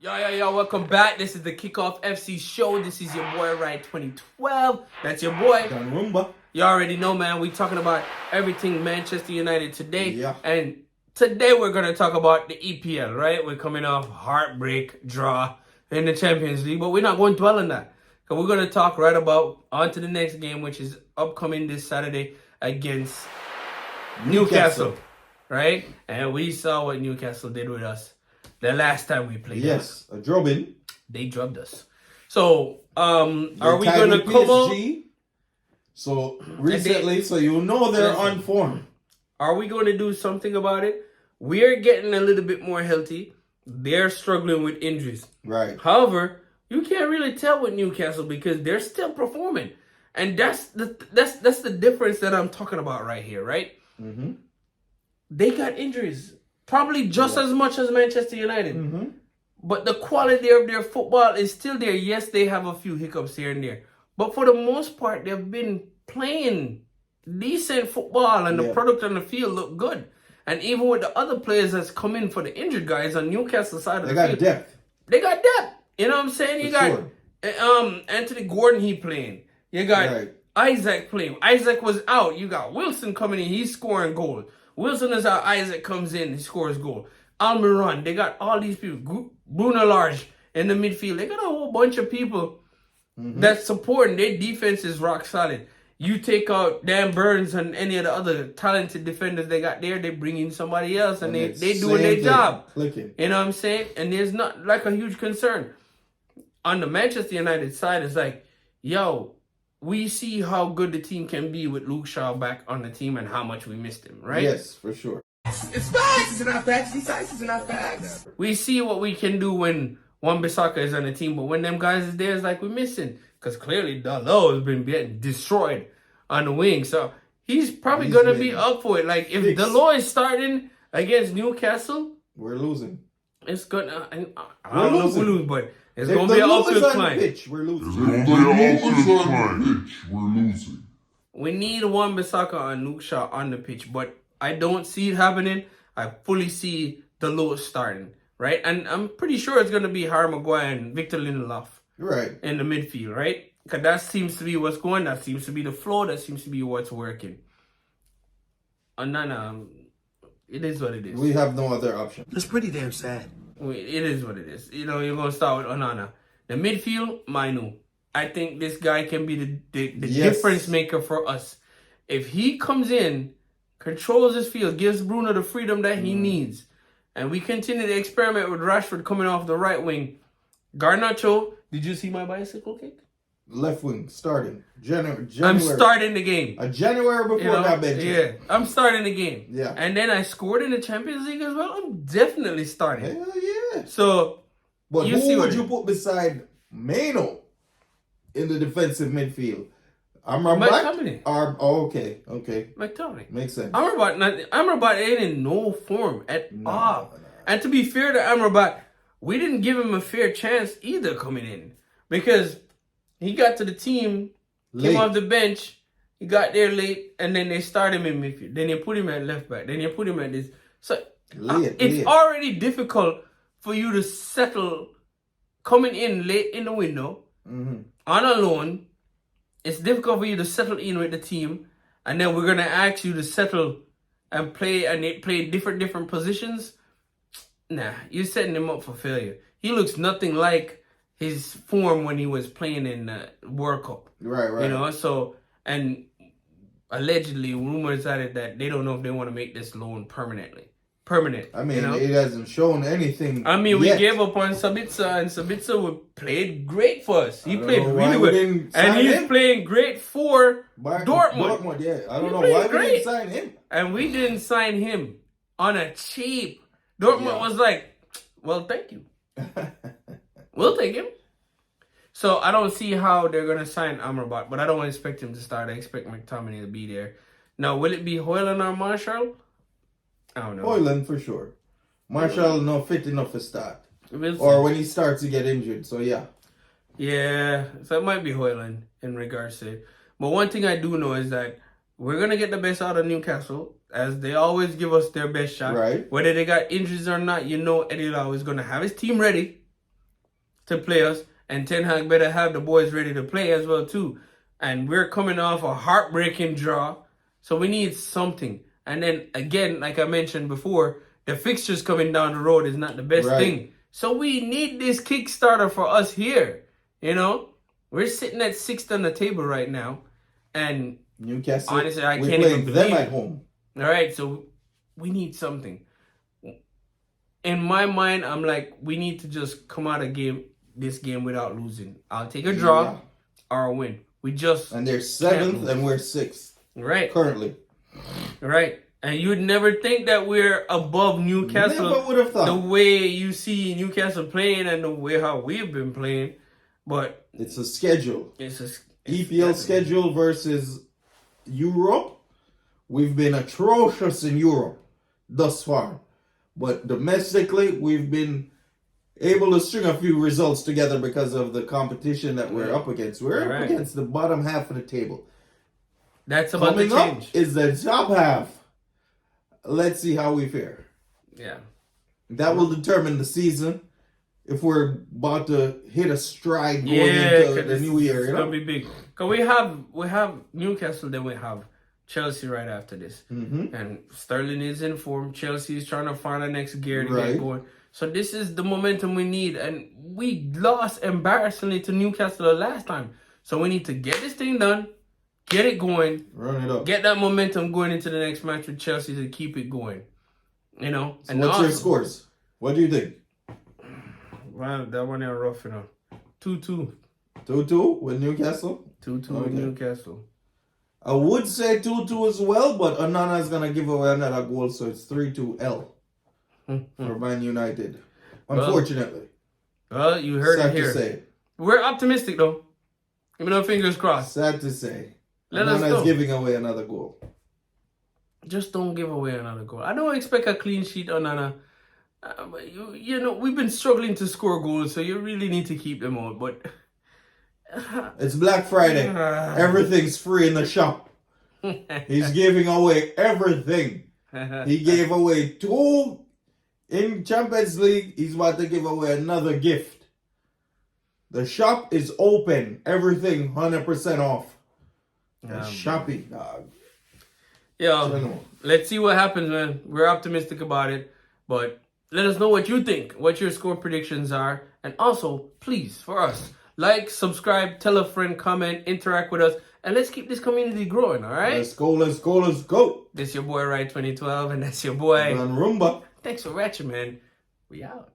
Yo, welcome back. This is the Kickoff FC show. This is your boy, Ride 2012. That's your boy. You already know, man. We talking about everything Manchester United today. Yeah. And today we're going to talk about the EPL, right? We're coming off heartbreak draw in the Champions League, but we're not going to dwell on that. Because we're going to talk right about on to the next game, which is upcoming this Saturday against Newcastle, right? And we saw what Newcastle did with us the last time we played. Yes, a drubbing. They drubbed us. So, are we going to come out? So, recently, so you know they're on form. Are we going to do something about it? We're getting a little bit more healthy. They're struggling with injuries. Right. However, you can't really tell with Newcastle because they're still performing. And that's the difference that I'm talking about right here, right? Mm-hmm. They got injuries. Probably just as much as Manchester United. Mm-hmm. But the quality of their football is still there. Yes, they have a few hiccups here and there. But for the most part, they've been playing decent football and the product on the field look good. And even with the other players that's come in for the injured guys on Newcastle side of the field. They got depth. They got depth. You know what I'm saying? You got Anthony Gordon, he playing. You got Isaac playing. Isaac was out. You got Wilson coming in. He's scoring goals. Wilson is out. Isaac comes in. He scores goal. Almiron. They got all these people. Bruno Large in the midfield. They got a whole bunch of people that's supporting. Their defense is rock solid. You take out Dan Burns and any of the other talented defenders they got there, they bring in somebody else and they doing their job. Clicking. You know what I'm saying? And there's not like a huge concern. On the Manchester United side, it's like, yo, we see how good the team can be with Luke Shaw back on the team and how much we missed him, right? Yes, for sure. It's facts. It's not facts. These facts is not facts. We see what we can do when Wan-Bissaka is on the team, but when them guys is there, it's like we're missing. Because clearly Dalot has been getting destroyed on the wing. So he's probably going to be up for it. Like, if Dalot is starting against Newcastle, we're losing. It's going to... I don't know if we lose, but it's going to be an uphill climb. We're losing. We're losing. We need Wan-Bissaka and Luke Shaw on the pitch, but I don't see it happening. I fully see Dalot starting, right? And I'm pretty sure it's going to be Harry Maguire and Victor Lindelof. Right. In the midfield, right? Because that seems to be what's going. That seems to be the flow. That seems to be what's working. It is what it is. We have no other option. That's pretty damn sad. It is what it is. You know, you're going to start with Onana. The midfield, Manu. I think this guy can be the difference maker for us. If he comes in, controls his field, gives Bruno the freedom that he needs, and we continue to experiment with Rashford coming off the right wing. Garnacho, did you see my bicycle kick? Left wing, starting. January. I'm starting the game. January before that bench. Yeah, I'm starting the game. Yeah. And then I scored in the Champions League as well. I'm definitely starting. Hell yeah. So, but who would you put beside Mano in the defensive midfield? McTominay. Okay. McTominay. Makes sense. Amrabat ain't in no form at all. No. And to be fair to Amrabat, we didn't give him a fair chance either coming in. Because he got to the team, came off the bench, he got there late, and then they started him in midfield. Then they put him at left back. Then they put him at this. So it's already difficult for you to settle coming in late in the window on a loan. It's difficult for you to settle in with the team, and then we're going to ask you to settle and play different positions. Nah, you're setting him up for failure. He looks nothing like his form when he was playing in the World Cup. Right. You know, so, and allegedly, rumors had it that they don't know if they want to make this loan permanent. I mean, it hasn't shown anything. I mean, we gave up on Sabitzer, and Sabitzer played great for us. He played really well. And he's playing great for Dortmund. Yeah. I don't know why we didn't sign him. And we didn't sign him on a cheap. Dortmund was like, well, thank you. We'll take him. So I don't see how they're going to sign Amrabat, but I don't expect him to start. I expect McTominay to be there. Now, will it be Højlund or Martial? I don't know. Højlund for sure. Martial not fit enough to start. Or when he starts to get injured, so yeah. Yeah, so it might be Højlund in regards to it. But one thing I do know is that we're going to get the best out of Newcastle, as they always give us their best shot. Right. Whether they got injuries or not, you know Eddie Lau is going to have his team ready. to play us, and Ten Hag better have the boys ready to play as well too. And we're coming off a heartbreaking draw, so we need something. And then again, like I mentioned before, the fixtures coming down the road is not the best thing. So we need this Kickstarter for us here. You know, we're sitting at 6th on the table right now, and Newcastle. Honestly, I can't even believe them at home. All right, so we need something. In my mind, I'm like, we need to just come out of this game without losing. I'll take a draw or a win. And they're 7th and we're 6th. Right. Currently. Right. And you would never think that we're above Newcastle. Never would have thought. The way you see Newcastle playing and the way how we've been playing. But it's a schedule. It's EPL schedule versus Europe. We've been atrocious in Europe thus far. But domestically, we've been able to string a few results together because of the competition that we're up against. We're up against the bottom half of the table. That's about to change. Coming up is the top half. Let's see how we fare. Yeah. That will determine the season. If we're about to hit a stride going into the new year. It's going to be big. Because we have Newcastle, then we have Chelsea right after this. And Sterling is in form. Chelsea is trying to find the next gear to get going. So this is the momentum we need. And we lost embarrassingly to Newcastle the last time. So we need to get this thing done, get it going, run it up, get that momentum going into the next match with Chelsea to keep it going. You know? So and what's your scores? What do you think? Well, that one is rough, you know. 2-2. 2-2 with Newcastle? 2-2 with Newcastle. I would say 2-2 as well, but Onana's going to give away another goal, so it's 3-2 for ManUnited. Unfortunately. Well, you heard it here. Sad to say. We're optimistic, though. Give me no fingers crossed. Sad to say. Let us know. Onana's giving away another goal. Just don't give away another goal. I don't expect a clean sheet on Onana. You know, we've been struggling to score goals, so you really need to keep them out. But it's Black Friday. Everything's free in the shop. He's giving away everything. He gave away 2 in Champions League. He's about to give away another gift. The shop is open. Everything 100% off. Shopping, dog. Yeah, let's see what happens, man. We're optimistic about it, but let us know what you think, what your score predictions are. And also, please, for us, like, subscribe, tell a friend, comment, interact with us. And let's keep this community growing, all right? Let's go, let's go, let's go. This your boy, Right 2012, and that's your boy, Rumba. Thanks for watching, man. We out.